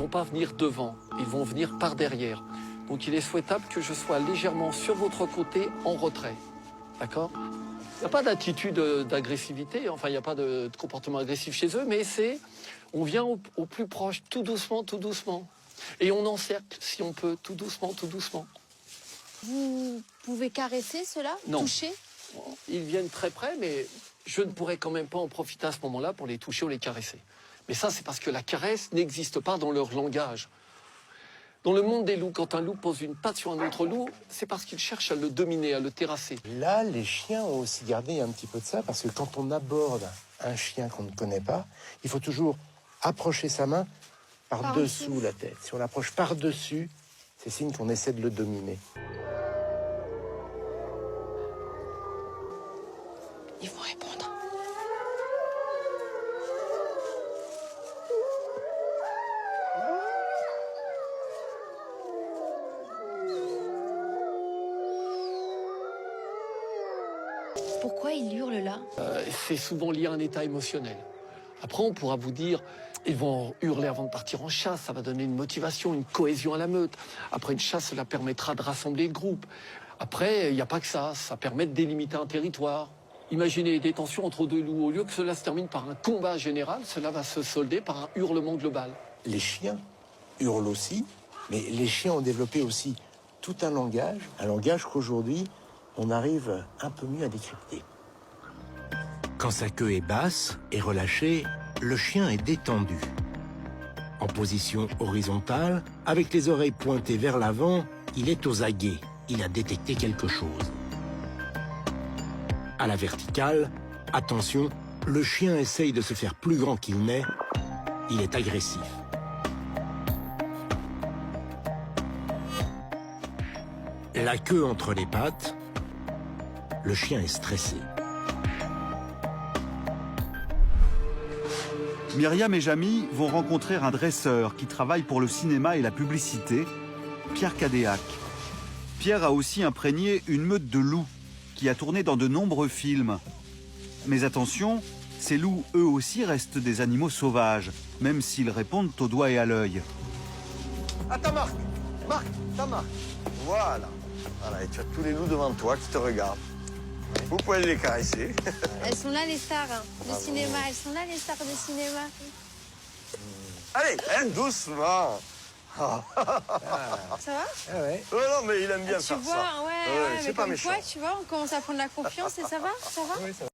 vont pas venir devant, ils vont venir par derrière. Donc il est souhaitable que je sois légèrement sur votre côté en retrait. D'accord? Il n'y a pas d'attitude d'agressivité, enfin il n'y a pas de comportement agressif chez eux, mais on vient au plus proche, tout doucement, tout doucement. Et on encercle, si on peut, tout doucement, tout doucement. Vous pouvez caresser cela? Non. Toucher? Ils viennent très près, mais je ne pourrais quand même pas en profiter à ce moment-là pour les toucher ou les caresser. Mais ça, c'est parce que la caresse n'existe pas dans leur langage. Dans le monde des loups, quand un loup pose une patte sur un autre loup, c'est parce qu'il cherche à le dominer, à le terrasser. Là, les chiens ont aussi gardé un petit peu de ça, parce que quand on aborde un chien qu'on ne connaît pas, il faut toujours approcher sa main par-dessous la tête. Si on l'approche par-dessus, c'est signe qu'on essaie de le dominer. Ils vont répondre. Pourquoi ils hurlent là? C'est souvent lié à un état émotionnel. Après, on pourra vous dire, ils vont hurler avant de partir en chasse, ça va donner une motivation, une cohésion à la meute. Après une chasse, cela permettra de rassembler le groupe. Après, il n'y a pas que ça permet de délimiter un territoire. Imaginez des tensions entre deux loups, au lieu que cela se termine par un combat général, cela va se solder par un hurlement global. Les chiens hurlent aussi, mais les chiens ont développé aussi tout un langage qu'aujourd'hui, on arrive un peu mieux à décrypter. Quand sa queue est basse et relâchée, le chien est détendu. En position horizontale, avec les oreilles pointées vers l'avant, il est aux aguets. Il a détecté quelque chose. À la verticale, attention, le chien essaye de se faire plus grand qu'il n'est. Il est agressif. La queue entre les pattes, le chien est stressé. Myriam et Jamy vont rencontrer un dresseur qui travaille pour le cinéma et la publicité, Pierre Cadéac. Pierre a aussi imprégné une meute de loups qui a tourné dans de nombreux films. Mais attention, ces loups eux aussi restent des animaux sauvages, même s'ils répondent au doigt et à l'œil. À ta marque, ta marque. Voilà. Voilà, et tu as tous les loups devant toi qui te regardent. Vous pouvez les caresser. Elles sont là les stars de cinéma, elles sont là les stars de cinéma. Allez, hein, doucement. Ça va? Ah ouais. Oh non, mais il aime bien Tu faire vois, ça. ouais, c'est mais pas comme méchant. toi, tu vois, on commence à prendre la confiance et ça va? Ça va? Oui, ça va.